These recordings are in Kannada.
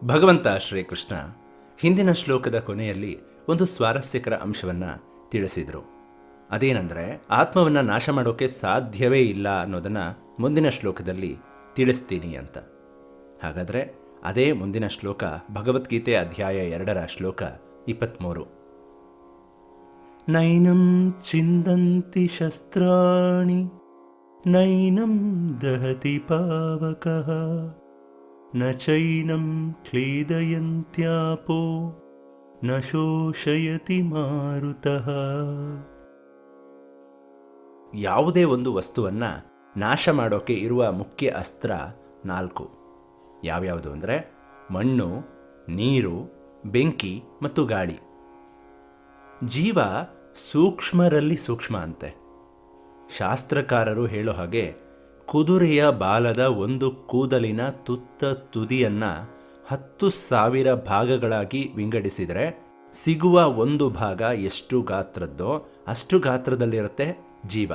ಭಗವಂತ ಶ್ರೀಕೃಷ್ಣ ಹಿಂದಿನ ಶ್ಲೋಕದ ಕೊನೆಯಲ್ಲಿ ಒಂದು ಸ್ವಾರಸ್ಯಕರ ಅಂಶವನ್ನು ತಿಳಿಸಿದರು. ಅದೇನೆಂದರೆ ಆತ್ಮವನ್ನು ನಾಶ ಮಾಡೋಕ್ಕೆ ಸಾಧ್ಯವೇ ಇಲ್ಲ ಅನ್ನೋದನ್ನು ಮುಂದಿನ ಶ್ಲೋಕದಲ್ಲಿ ತಿಳಿಸ್ತೀನಿ ಅಂತ. ಹಾಗಾದರೆ ಅದೇ ಮುಂದಿನ ಶ್ಲೋಕ ಭಗವದ್ಗೀತೆ ಅಧ್ಯಾಯ 2 ಶ್ಲೋಕ 23. ನೈನಂ ಚಿಂದಂತಿ ಶಸ್ತ್ರಾಣಿ ನೈನಂ ದಹತಿ ಪಾವಕಃ ನ ಚೈನಂ ಕ್ಲೇದಯಂತ್ಯಾಪೋ ನ ಶೋಷಯತಿ ಮಾರುತಃ. ಯಾವುದೇ ಒಂದು ವಸ್ತುವನ್ನು ನಾಶ ಮಾಡೋಕ್ಕೆ ಇರುವ ಮುಖ್ಯ ಅಸ್ತ್ರ 4. ಯಾವ್ಯಾವುದು ಅಂದರೆ ಮಣ್ಣು, ನೀರು, ಬೆಂಕಿ ಮತ್ತು ಗಾಳಿ. ಜೀವ ಸೂಕ್ಷ್ಮರಲ್ಲಿ ಸೂಕ್ಷ್ಮ ಅಂತೆ. ಶಾಸ್ತ್ರಕಾರರು ಹೇಳೋ ಹಾಗೆ ಕುದುರೆಯ ಬಾಲದ ಒಂದು ಕೂದಲಿನ ತುತ್ತ ತುದಿಯನ್ನು 10,000 ಭಾಗಗಳಾಗಿ ವಿಂಗಡಿಸಿದರೆ ಸಿಗುವ ಒಂದು ಭಾಗ ಎಷ್ಟು ಗಾತ್ರದ್ದೋ ಅಷ್ಟು ಗಾತ್ರದಲ್ಲಿರುತ್ತೆ ಜೀವ.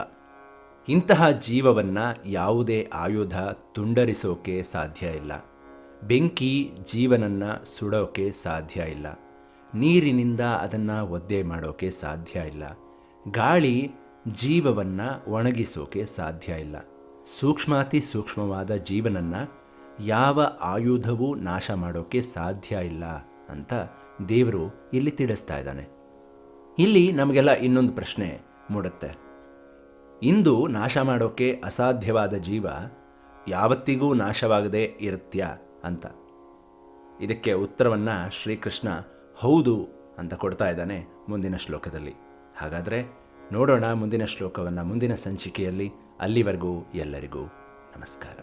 ಇಂತಹ ಜೀವವನ್ನು ಯಾವುದೇ ಆಯುಧ ತುಂಡರಿಸೋಕೆ ಸಾಧ್ಯ ಇಲ್ಲ. ಬೆಂಕಿ ಜೀವನನ್ನು ಸುಡೋಕೆ ಸಾಧ್ಯ ಇಲ್ಲ. ನೀರಿನಿಂದ ಅದನ್ನು ಒದ್ದೆ ಮಾಡೋಕೆ ಸಾಧ್ಯ ಇಲ್ಲ. ಗಾಳಿ ಜೀವವನ್ನು ಒಣಗಿಸೋಕೆ ಸಾಧ್ಯ ಇಲ್ಲ. ಸೂಕ್ಷ್ಮಾತಿ ಸೂಕ್ಷ್ಮವಾದ ಜೀವನನ್ನು ಯಾವ ಆಯುಧವೂ ನಾಶ ಮಾಡೋಕ್ಕೆ ಸಾಧ್ಯ ಇಲ್ಲ ಅಂತ ದೇವರು ಇಲ್ಲಿ ತಿಳಿಸ್ತಾ ಇದ್ದಾನೆ. ಇಲ್ಲಿ ನಮಗೆಲ್ಲ ಇನ್ನೊಂದು ಪ್ರಶ್ನೆ ಮೂಡುತ್ತೆ. ಇಂದು ನಾಶ ಮಾಡೋಕ್ಕೆ ಅಸಾಧ್ಯವಾದ ಜೀವ ಯಾವತ್ತಿಗೂ ನಾಶವಾಗದೇ ಇರುತ್ತ್ಯಾ ಅಂತ. ಇದಕ್ಕೆ ಉತ್ತರವನ್ನು ಶ್ರೀಕೃಷ್ಣ ಹೌದು ಅಂತ ಕೊಡ್ತಾ ಇದ್ದಾನೆ ಮುಂದಿನ ಶ್ಲೋಕದಲ್ಲಿ. ಹಾಗಾದರೆ ನೋಡೋಣ ಮುಂದಿನ ಶ್ಲೋಕವನ್ನು ಮುಂದಿನ ಸಂಚಿಕೆಯಲ್ಲಿ. ಅಲ್ಲಿವರೆಗೂ ಎಲ್ಲರಿಗೂ ನಮಸ್ಕಾರ.